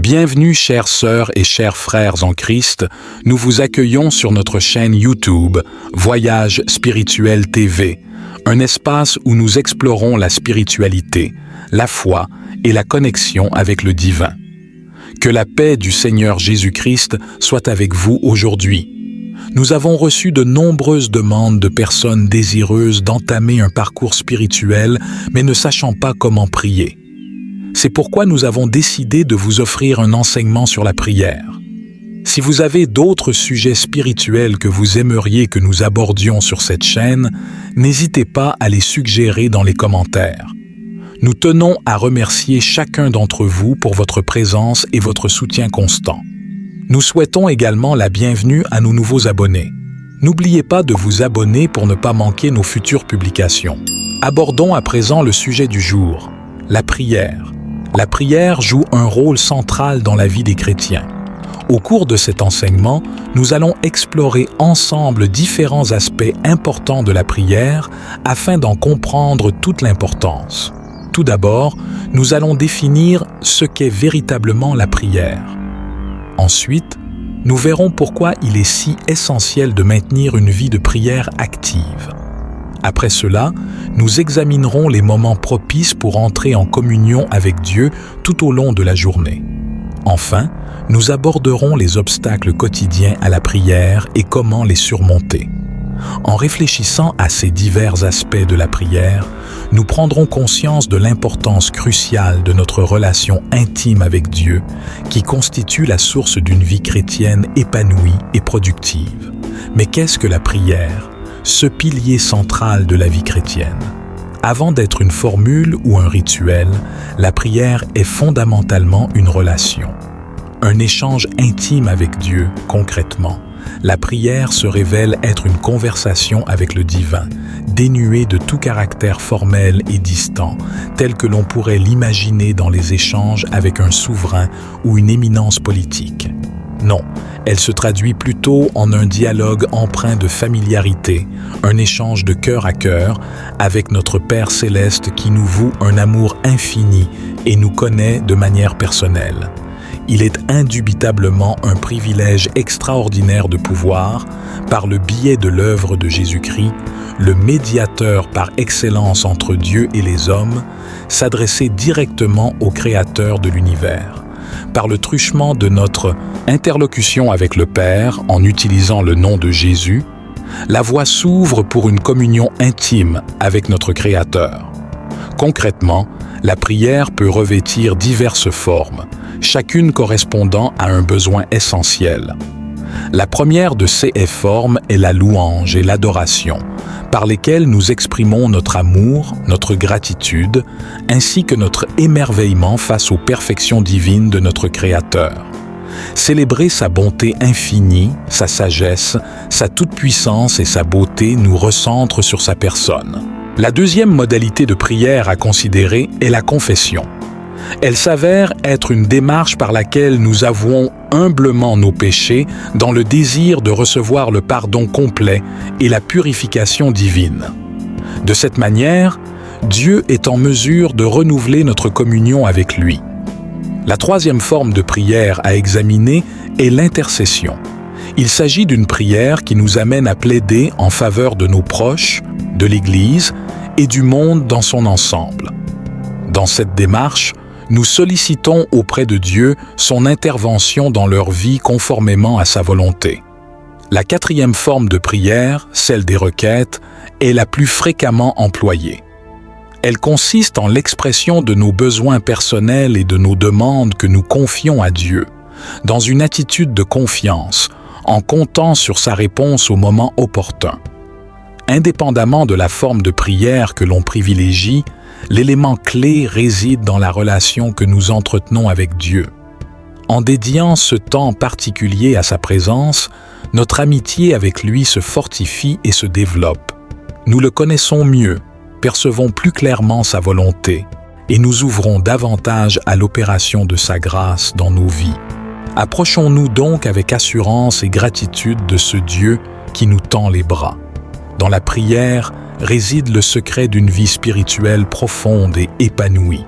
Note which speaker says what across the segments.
Speaker 1: Bienvenue chères sœurs et chers frères en Christ, nous vous accueillons sur notre chaîne YouTube Voyage Spirituel TV, un espace où nous explorons la spiritualité, la foi et la connexion avec le divin. Que la paix du Seigneur Jésus-Christ soit avec vous aujourd'hui. Nous avons reçu de nombreuses demandes de personnes désireuses d'entamer un parcours spirituel mais ne sachant pas comment prier. C'est pourquoi nous avons décidé de vous offrir un enseignement sur la prière. Si vous avez d'autres sujets spirituels que vous aimeriez que nous abordions sur cette chaîne, n'hésitez pas à les suggérer dans les commentaires. Nous tenons à remercier chacun d'entre vous pour votre présence et votre soutien constant. Nous souhaitons également la bienvenue à nos nouveaux abonnés. N'oubliez pas de vous abonner pour ne pas manquer nos futures publications. Abordons à présent le sujet du jour, la prière. La prière joue un rôle central dans la vie des chrétiens. Au cours de cet enseignement, nous allons explorer ensemble différents aspects importants de la prière afin d'en comprendre toute l'importance. Tout d'abord, nous allons définir ce qu'est véritablement la prière. Ensuite, nous verrons pourquoi il est si essentiel de maintenir une vie de prière active. Après cela, nous examinerons les moments propices pour entrer en communion avec Dieu tout au long de la journée. Enfin, nous aborderons les obstacles quotidiens à la prière et comment les surmonter. En réfléchissant à ces divers aspects de la prière, nous prendrons conscience de l'importance cruciale de notre relation intime avec Dieu, qui constitue la source d'une vie chrétienne épanouie et productive. Mais qu'est-ce que la prière ? Ce pilier central de la vie chrétienne. Avant d'être une formule ou un rituel, la prière est fondamentalement une relation. Un échange intime avec Dieu, concrètement. La prière se révèle être une conversation avec le divin, dénuée de tout caractère formel et distant, tel que l'on pourrait l'imaginer dans les échanges avec un souverain ou une éminence politique. Non, elle se traduit plutôt en un dialogue empreint de familiarité, un échange de cœur à cœur avec notre Père céleste qui nous voue un amour infini et nous connaît de manière personnelle. Il est indubitablement un privilège extraordinaire de pouvoir, par le biais de l'œuvre de Jésus-Christ, le médiateur par excellence entre Dieu et les hommes, s'adresser directement au Créateur de l'univers. Par le truchement de notre interlocution avec le Père en utilisant le nom de Jésus, la voie s'ouvre pour une communion intime avec notre Créateur. Concrètement, la prière peut revêtir diverses formes, chacune correspondant à un besoin essentiel. La première de ces formes est la louange et l'adoration, par lesquelles nous exprimons notre amour, notre gratitude, ainsi que notre émerveillement face aux perfections divines de notre Créateur. Célébrer sa bonté infinie, sa sagesse, sa toute-puissance et sa beauté nous recentrent sur sa personne. La deuxième modalité de prière à considérer est la confession. Elle s'avère être une démarche par laquelle nous avouons humblement nos péchés dans le désir de recevoir le pardon complet et la purification divine. De cette manière, Dieu est en mesure de renouveler notre communion avec lui. La troisième forme de prière à examiner est l'intercession. Il s'agit d'une prière qui nous amène à plaider en faveur de nos proches, de l'Église et du monde dans son ensemble. Dans cette démarche, nous sollicitons auprès de Dieu son intervention dans leur vie conformément à sa volonté. La quatrième forme de prière, celle des requêtes, est la plus fréquemment employée. Elle consiste en l'expression de nos besoins personnels et de nos demandes que nous confions à Dieu, dans une attitude de confiance, en comptant sur sa réponse au moment opportun. Indépendamment de la forme de prière que l'on privilégie, l'élément clé réside dans la relation que nous entretenons avec Dieu. En dédiant ce temps particulier à sa présence, notre amitié avec lui se fortifie et se développe. Nous le connaissons mieux, percevons plus clairement sa volonté et nous ouvrons davantage à l'opération de sa grâce dans nos vies. Approchons-nous donc avec assurance et gratitude de ce Dieu qui nous tend les bras. Dans la prière réside le secret d'une vie spirituelle profonde et épanouie.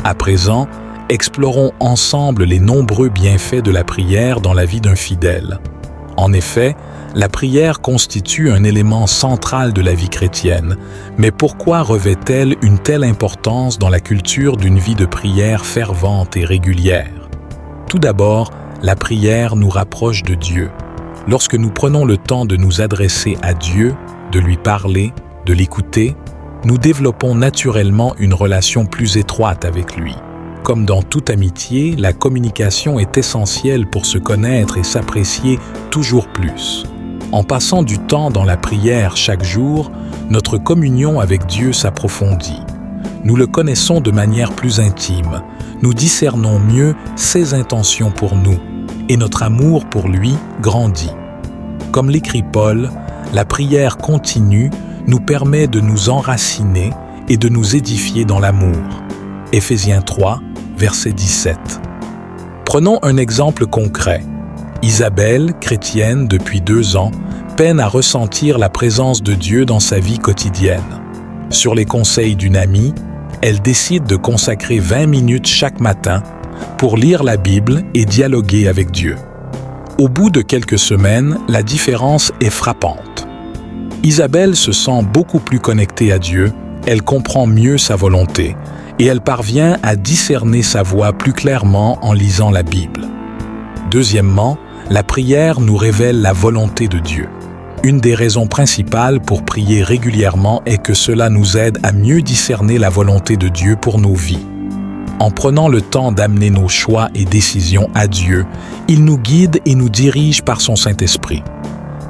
Speaker 1: À présent, explorons ensemble les nombreux bienfaits de la prière dans la vie d'un fidèle. En effet, la prière constitue un élément central de la vie chrétienne, mais pourquoi revêt-elle une telle importance dans la culture d'une vie de prière fervente et régulière? Tout d'abord, la prière nous rapproche de Dieu. Lorsque nous prenons le temps de nous adresser à Dieu, de lui parler, de l'écouter, nous développons naturellement une relation plus étroite avec lui. Comme dans toute amitié, la communication est essentielle pour se connaître et s'apprécier toujours plus. En passant du temps dans la prière chaque jour, notre communion avec Dieu s'approfondit. Nous le connaissons de manière plus intime, nous discernons mieux ses intentions pour nous, et notre amour pour lui grandit. Comme l'écrit Paul, la prière continue nous permet de nous enraciner et de nous édifier dans l'amour. Éphésiens 3, verset 17. Prenons un exemple concret. Isabelle, chrétienne depuis 2 ans, peine à ressentir la présence de Dieu dans sa vie quotidienne. Sur les conseils d'une amie, elle décide de consacrer 20 minutes chaque matin pour lire la Bible et dialoguer avec Dieu. Au bout de quelques semaines, la différence est frappante. Isabelle se sent beaucoup plus connectée à Dieu, elle comprend mieux sa volonté et elle parvient à discerner sa voix plus clairement en lisant la Bible. Deuxièmement, la prière nous révèle la volonté de Dieu. Une des raisons principales pour prier régulièrement est que cela nous aide à mieux discerner la volonté de Dieu pour nos vies. En prenant le temps d'amener nos choix et décisions à Dieu, il nous guide et nous dirige par son Saint-Esprit.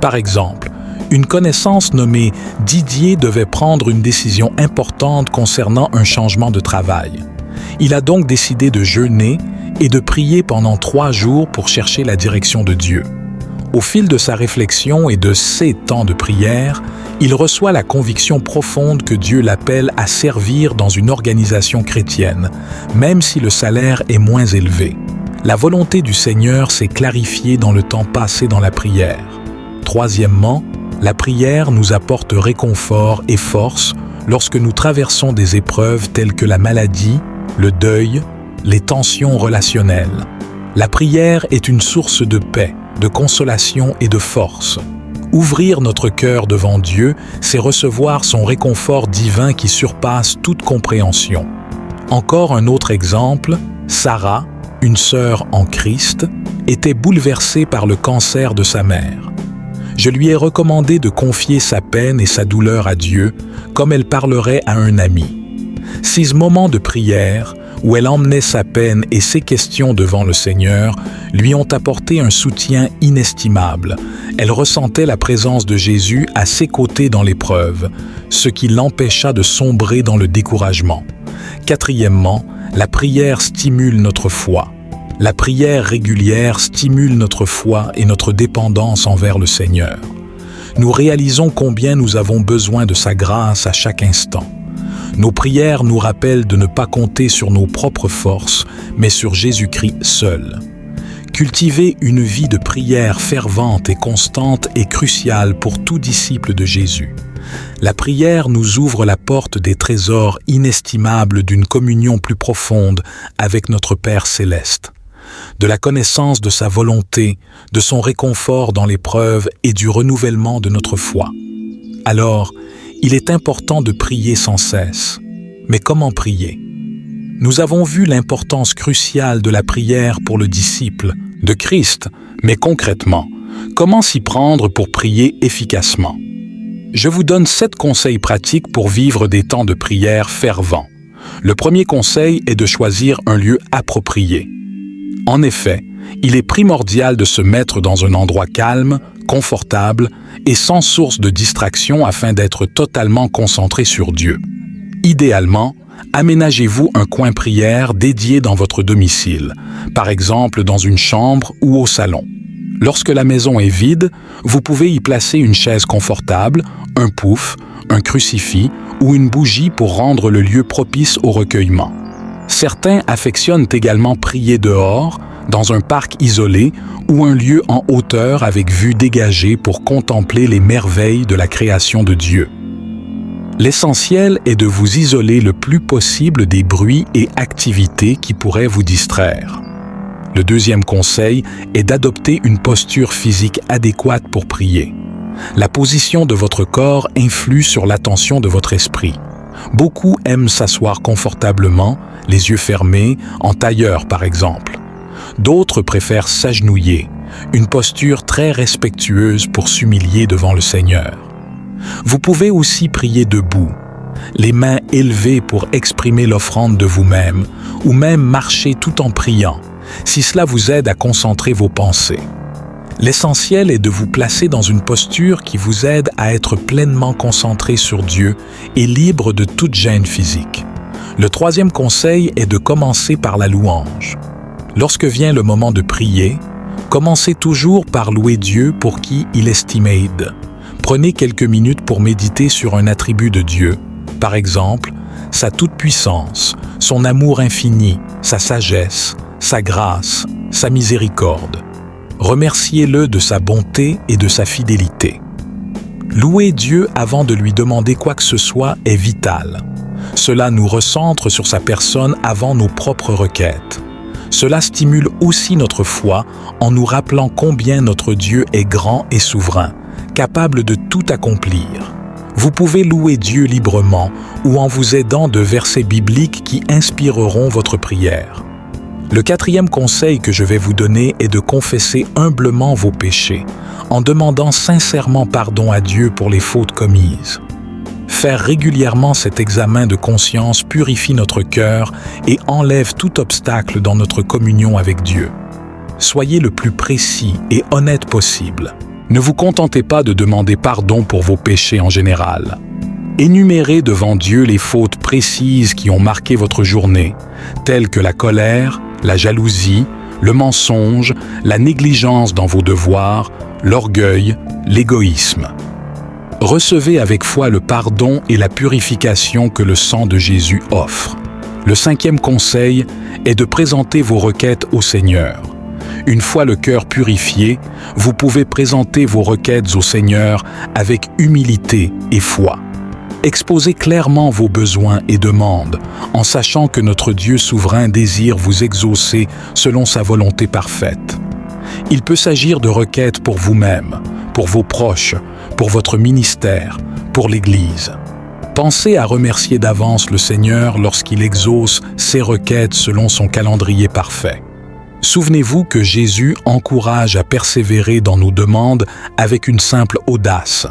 Speaker 1: Par exemple, une connaissance nommée Didier devait prendre une décision importante concernant un changement de travail. Il a donc décidé de jeûner et de prier pendant 3 jours pour chercher la direction de Dieu. Au fil de sa réflexion et de ses temps de prière, il reçoit la conviction profonde que Dieu l'appelle à servir dans une organisation chrétienne, même si le salaire est moins élevé. La volonté du Seigneur s'est clarifiée dans le temps passé dans la prière. Troisièmement, la prière nous apporte réconfort et force lorsque nous traversons des épreuves telles que la maladie, le deuil, les tensions relationnelles. La prière est une source de paix, de consolation et de force. Ouvrir notre cœur devant Dieu, c'est recevoir son réconfort divin qui surpasse toute compréhension. Encore un autre exemple, Sarah, une sœur en Christ, était bouleversée par le cancer de sa mère. Je lui ai recommandé de confier sa peine et sa douleur à Dieu, comme elle parlerait à un ami. Ces moments de prière, où elle emmenait sa peine et ses questions devant le Seigneur, lui ont apporté un soutien inestimable. Elle ressentait la présence de Jésus à ses côtés dans l'épreuve, ce qui l'empêcha de sombrer dans le découragement. Quatrièmement, la prière stimule notre foi. La prière régulière stimule notre foi et notre dépendance envers le Seigneur. Nous réalisons combien nous avons besoin de sa grâce à chaque instant. Nos prières nous rappellent de ne pas compter sur nos propres forces, mais sur Jésus-Christ seul. Cultiver une vie de prière fervente et constante est crucial pour tout disciple de Jésus. La prière nous ouvre la porte des trésors inestimables d'une communion plus profonde avec notre Père céleste, de la connaissance de sa volonté, de son réconfort dans l'épreuve et du renouvellement de notre foi. Alors, il est important de prier sans cesse. Mais comment prier? Nous avons vu l'importance cruciale de la prière pour le disciple de Christ, mais concrètement, comment s'y prendre pour prier efficacement? Je vous donne 7 conseils pratiques pour vivre des temps de prière fervents. Le premier conseil est de choisir un lieu approprié. En effet, il est primordial de se mettre dans un endroit calme, confortable et sans source de distraction afin d'être totalement concentré sur Dieu. Idéalement, aménagez-vous un coin prière dédié dans votre domicile, par exemple dans une chambre ou au salon. Lorsque la maison est vide, vous pouvez y placer une chaise confortable, un pouf, un crucifix ou une bougie pour rendre le lieu propice au recueillement. Certains affectionnent également prier dehors, dans un parc isolé ou un lieu en hauteur avec vue dégagée pour contempler les merveilles de la création de Dieu. L'essentiel est de vous isoler le plus possible des bruits et activités qui pourraient vous distraire. Le deuxième conseil est d'adopter une posture physique adéquate pour prier. La position de votre corps influe sur l'attention de votre esprit. Beaucoup aiment s'asseoir confortablement, les yeux fermés, en tailleur par exemple. D'autres préfèrent s'agenouiller, une posture très respectueuse pour s'humilier devant le Seigneur. Vous pouvez aussi prier debout, les mains élevées pour exprimer l'offrande de vous-même, ou même marcher tout en priant, si cela vous aide à concentrer vos pensées. L'essentiel est de vous placer dans une posture qui vous aide à être pleinement concentré sur Dieu et libre de toute gêne physique. Le troisième conseil est de commencer par la louange. Lorsque vient le moment de prier, commencez toujours par louer Dieu pour qui il estimate. Prenez quelques minutes pour méditer sur un attribut de Dieu, par exemple, sa toute-puissance, son amour infini, sa sagesse, sa grâce, sa miséricorde. Remerciez-le de sa bonté et de sa fidélité. Louer Dieu avant de lui demander quoi que ce soit est vital. Cela nous recentre sur sa personne avant nos propres requêtes. Cela stimule aussi notre foi en nous rappelant combien notre Dieu est grand et souverain, capable de tout accomplir. Vous pouvez louer Dieu librement ou en vous aidant de versets bibliques qui inspireront votre prière. Le quatrième conseil que je vais vous donner est de confesser humblement vos péchés, en demandant sincèrement pardon à Dieu pour les fautes commises. Faire régulièrement cet examen de conscience purifie notre cœur et enlève tout obstacle dans notre communion avec Dieu. Soyez le plus précis et honnête possible. Ne vous contentez pas de demander pardon pour vos péchés en général. Énumérez devant Dieu les fautes précises qui ont marqué votre journée, telles que la colère, la jalousie, le mensonge, la négligence dans vos devoirs, l'orgueil, l'égoïsme. Recevez avec foi le pardon et la purification que le sang de Jésus offre. Le cinquième conseil est de présenter vos requêtes au Seigneur. Une fois le cœur purifié, vous pouvez présenter vos requêtes au Seigneur avec humilité et foi. Exposez clairement vos besoins et demandes, en sachant que notre Dieu souverain désire vous exaucer selon sa volonté parfaite. Il peut s'agir de requêtes pour vous-même, pour vos proches, pour votre ministère, pour l'Église. Pensez à remercier d'avance le Seigneur lorsqu'il exauce ses requêtes selon son calendrier parfait. Souvenez-vous que Jésus encourage à persévérer dans nos demandes avec une simple audace.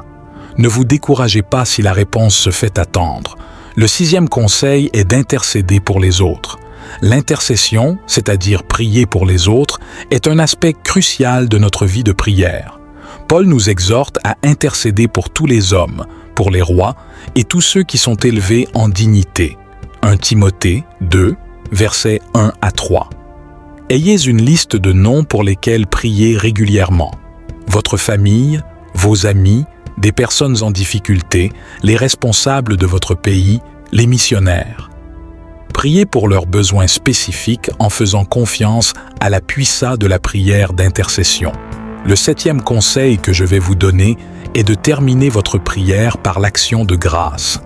Speaker 1: Ne vous découragez pas si la réponse se fait attendre. Le sixième conseil est d'intercéder pour les autres. L'intercession, c'est-à-dire prier pour les autres, est un aspect crucial de notre vie de prière. Paul nous exhorte à intercéder pour tous les hommes, pour les rois et tous ceux qui sont élevés en dignité. 1 Timothée 2, versets 1 à 3. Ayez une liste de noms pour lesquels prier régulièrement. Votre famille, vos amis, des personnes en difficulté, les responsables de votre pays, les missionnaires. Priez pour leurs besoins spécifiques en faisant confiance à la puissance de la prière d'intercession. Le septième conseil que je vais vous donner est de terminer votre prière par l'action de grâce.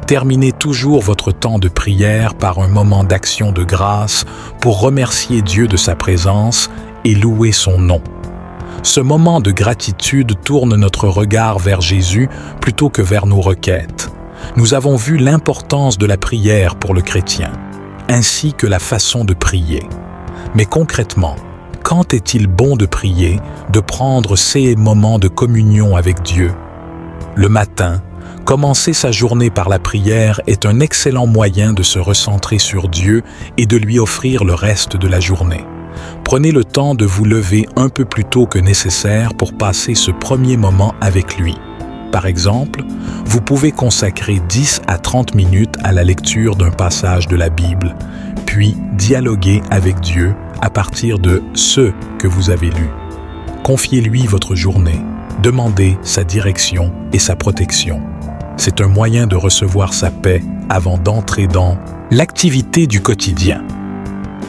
Speaker 1: Terminez toujours votre temps de prière par un moment d'action de grâce pour remercier Dieu de sa présence et louer son nom. Ce moment de gratitude tourne notre regard vers Jésus plutôt que vers nos requêtes. Nous avons vu l'importance de la prière pour le chrétien, ainsi que la façon de prier. Mais concrètement, quand est-il bon de prier, de prendre ces moments de communion avec Dieu? Le matin, commencer sa journée par la prière est un excellent moyen de se recentrer sur Dieu et de lui offrir le reste de la journée. Prenez le temps de vous lever un peu plus tôt que nécessaire pour passer ce premier moment avec lui. Par exemple, vous pouvez consacrer 10 à 30 minutes à la lecture d'un passage de la Bible, puis dialoguer avec Dieu à partir de ce que vous avez lu. Confiez-lui votre journée, demandez sa direction et sa protection. C'est un moyen de recevoir sa paix avant d'entrer dans l'activité du quotidien.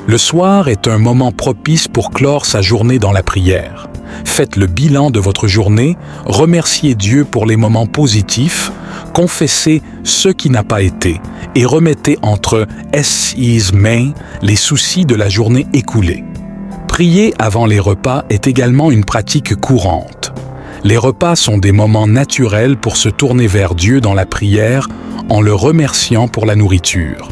Speaker 1: Le soir est un moment propice pour clore sa journée dans la prière. Faites le bilan de votre journée, remerciez Dieu pour les moments positifs, Confessez ce qui n'a pas été et remettez entre Ses mains les soucis de la journée écoulée. Prier avant les repas est également une pratique courante. Les repas sont des moments naturels pour se tourner vers Dieu dans la prière en le remerciant pour la nourriture.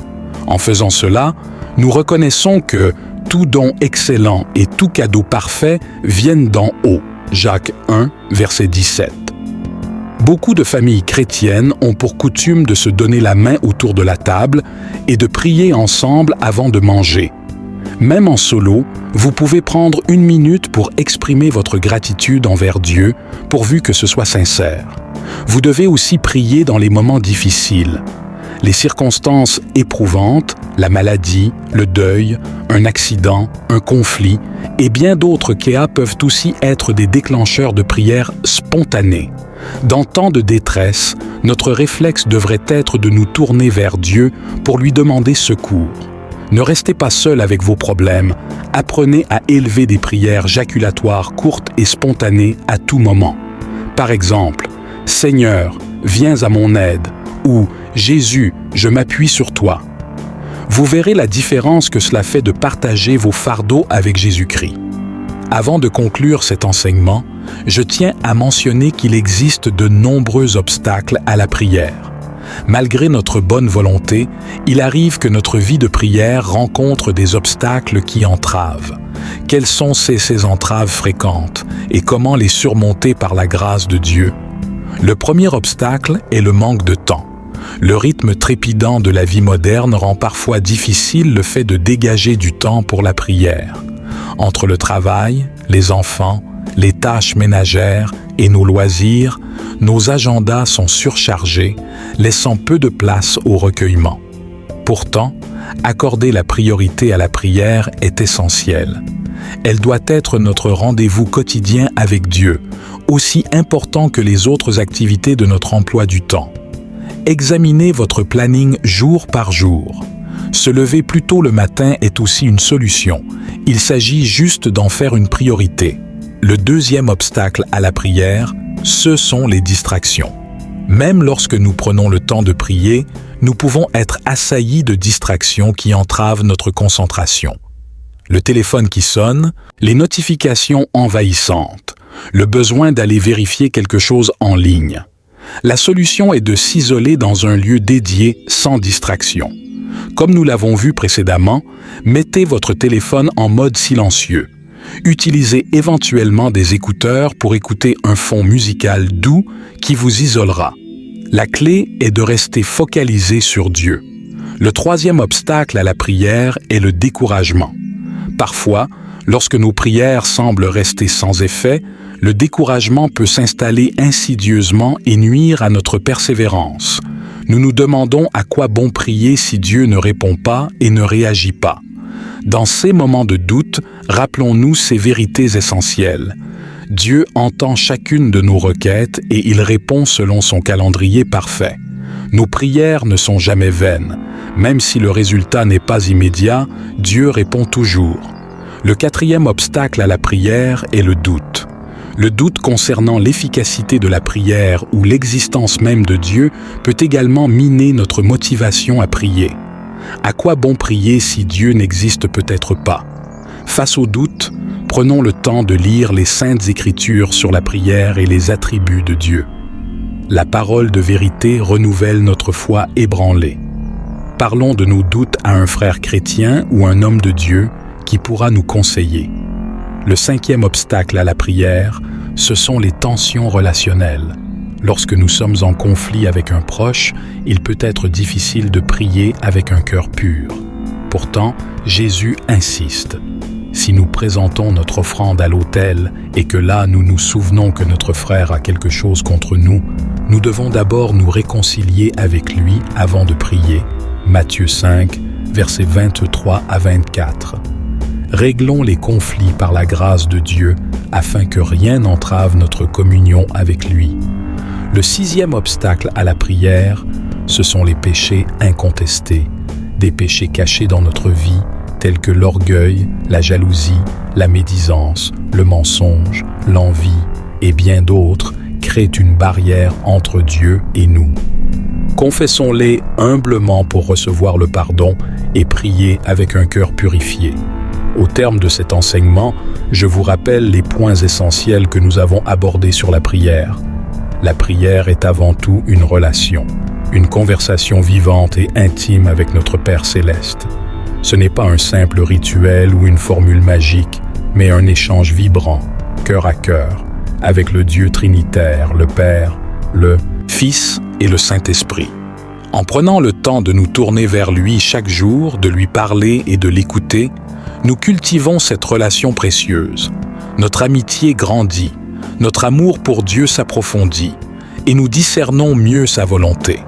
Speaker 1: En faisant cela, nous reconnaissons que tout don excellent et tout cadeau parfait viennent d'en haut. Jacques 1, verset 17. Beaucoup de familles chrétiennes ont pour coutume de se donner la main autour de la table et de prier ensemble avant de manger. Même en solo, vous pouvez prendre 1 minute pour exprimer votre gratitude envers Dieu, pourvu que ce soit sincère. Vous devez aussi prier dans les moments difficiles. Les circonstances éprouvantes, la maladie, le deuil, un accident, un conflit et bien d'autres cas peuvent aussi être des déclencheurs de prières spontanées. Dans temps de détresse, notre réflexe devrait être de nous tourner vers Dieu pour lui demander secours. Ne restez pas seul avec vos problèmes. Apprenez à élever des prières jaculatoires courtes et spontanées à tout moment. Par exemple, « Seigneur, viens à mon aide » ou « Jésus, je m'appuie sur toi ». Vous verrez la différence que cela fait de partager vos fardeaux avec Jésus-Christ. Avant de conclure cet enseignement, je tiens à mentionner qu'il existe de nombreux obstacles à la prière. Malgré notre bonne volonté, il arrive que notre vie de prière rencontre des obstacles qui entravent. Quelles sont ces entraves fréquentes et comment les surmonter par la grâce de Dieu? Le premier obstacle est le manque de temps. Le rythme trépidant de la vie moderne rend parfois difficile le fait de dégager du temps pour la prière. Entre le travail, les enfants, les tâches ménagères et nos loisirs, nos agendas sont surchargés, laissant peu de place au recueillement. Pourtant, accorder la priorité à la prière est essentiel. Elle doit être notre rendez-vous quotidien avec Dieu, aussi important que les autres activités de notre emploi du temps. Examinez votre planning jour par jour. Se lever plus tôt le matin est aussi une solution. Il s'agit juste d'en faire une priorité. Le deuxième obstacle à la prière, ce sont les distractions. Même lorsque nous prenons le temps de prier, nous pouvons être assaillis de distractions qui entravent notre concentration. Le téléphone qui sonne, les notifications envahissantes, le besoin d'aller vérifier quelque chose en ligne. La solution est de s'isoler dans un lieu dédié sans distraction. Comme nous l'avons vu précédemment, mettez votre téléphone en mode silencieux. Utilisez éventuellement des écouteurs pour écouter un fond musical doux qui vous isolera. La clé est de rester focalisé sur Dieu. Le troisième obstacle à la prière est le découragement. Parfois, lorsque nos prières semblent rester sans effet, le découragement peut s'installer insidieusement et nuire à notre persévérance. Nous nous demandons à quoi bon prier si Dieu ne répond pas et ne réagit pas. Dans ces moments de doute, rappelons-nous ces vérités essentielles. Dieu entend chacune de nos requêtes et il répond selon son calendrier parfait. Nos prières ne sont jamais vaines. Même si le résultat n'est pas immédiat, Dieu répond toujours. Le quatrième obstacle à la prière est le doute. Le doute concernant l'efficacité de la prière ou l'existence même de Dieu peut également miner notre motivation à prier. À quoi bon prier si Dieu n'existe peut-être pas? Face au doute, prenons le temps de lire les Saintes Écritures sur la prière et les attributs de Dieu. La parole de vérité renouvelle notre foi ébranlée. Parlons de nos doutes à un frère chrétien ou un homme de Dieu qui pourra nous conseiller. Le cinquième obstacle à la prière, ce sont les tensions relationnelles. Lorsque nous sommes en conflit avec un proche, il peut être difficile de prier avec un cœur pur. Pourtant, Jésus insiste. Si nous présentons notre offrande à l'autel et que là nous nous souvenons que notre frère a quelque chose contre nous, nous devons d'abord nous réconcilier avec lui avant de prier. Matthieu 5, versets 23 à 24. Réglons les conflits par la grâce de Dieu afin que rien n'entrave notre communion avec lui. Le sixième obstacle à la prière, ce sont les péchés incontestés, des péchés cachés dans notre vie, tels que l'orgueil, la jalousie, la médisance, le mensonge, l'envie et bien d'autres, créent une barrière entre Dieu et nous. Confessons-les humblement pour recevoir le pardon et prier avec un cœur purifié. Au terme de cet enseignement, je vous rappelle les points essentiels que nous avons abordés sur la prière. La prière est avant tout une relation, une conversation vivante et intime avec notre Père céleste. Ce n'est pas un simple rituel ou une formule magique, mais un échange vibrant, cœur à cœur, avec le Dieu trinitaire, le Père, le Fils et le Saint-Esprit. En prenant le temps de nous tourner vers lui chaque jour, de lui parler et de l'écouter, nous cultivons cette relation précieuse. Notre amitié grandit, notre amour pour Dieu s'approfondit et nous discernons mieux sa volonté.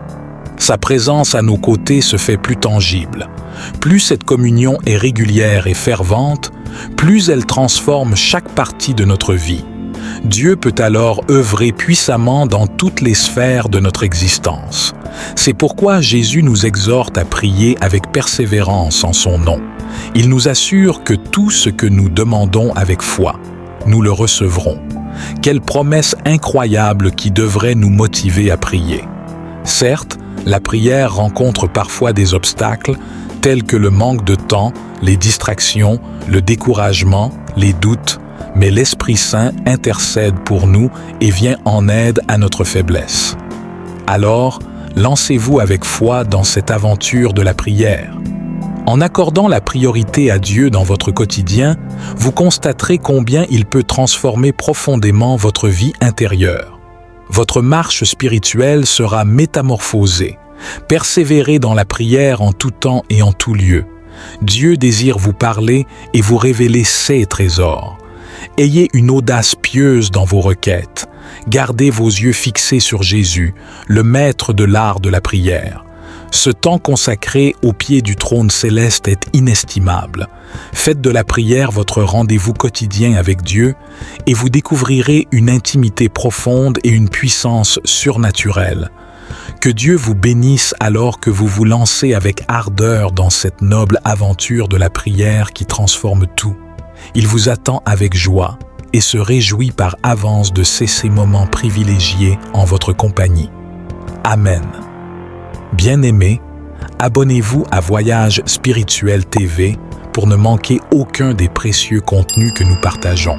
Speaker 1: Sa présence à nos côtés se fait plus tangible. Plus cette communion est régulière et fervente, plus elle transforme chaque partie de notre vie. Dieu peut alors œuvrer puissamment dans toutes les sphères de notre existence. C'est pourquoi Jésus nous exhorte à prier avec persévérance en son nom. Il nous assure que tout ce que nous demandons avec foi, nous le recevrons. Quelle promesse incroyable qui devrait nous motiver à prier. Certes, la prière rencontre parfois des obstacles, tels que le manque de temps, les distractions, le découragement, les doutes, mais l'Esprit Saint intercède pour nous et vient en aide à notre faiblesse. Alors, lancez-vous avec foi dans cette aventure de la prière. En accordant la priorité à Dieu dans votre quotidien, vous constaterez combien il peut transformer profondément votre vie intérieure. Votre marche spirituelle sera métamorphosée. Persévérez dans la prière en tout temps et en tout lieu. Dieu désire vous parler et vous révéler ses trésors. Ayez une audace pieuse dans vos requêtes. Gardez vos yeux fixés sur Jésus, le maître de l'art de la prière. Ce temps consacré au pied du trône céleste est inestimable. Faites de la prière votre rendez-vous quotidien avec Dieu et vous découvrirez une intimité profonde et une puissance surnaturelle. Que Dieu vous bénisse alors que vous vous lancez avec ardeur dans cette noble aventure de la prière qui transforme tout. Il vous attend avec joie et se réjouit par avance de ces moments privilégiés en votre compagnie. Amen. Bien-aimés, abonnez-vous à Voyage Spirituel TV pour ne manquer aucun des précieux contenus que nous partageons.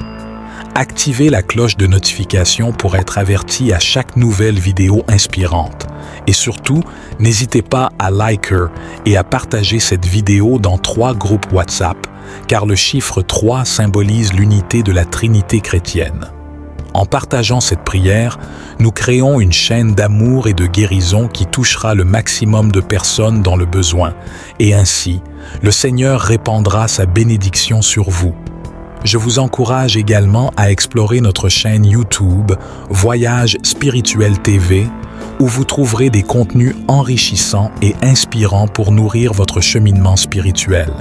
Speaker 1: Activez la cloche de notification pour être averti à chaque nouvelle vidéo inspirante. Et surtout, n'hésitez pas à liker et à partager cette vidéo dans 3 groupes WhatsApp, car le chiffre 3 symbolise l'unité de la Trinité chrétienne. En partageant cette prière, nous créons une chaîne d'amour et de guérison qui touchera le maximum de personnes dans le besoin, et ainsi, le Seigneur répandra sa bénédiction sur vous. Je vous encourage également à explorer notre chaîne YouTube Voyage Spirituel TV, où vous trouverez des contenus enrichissants et inspirants pour nourrir votre cheminement spirituel.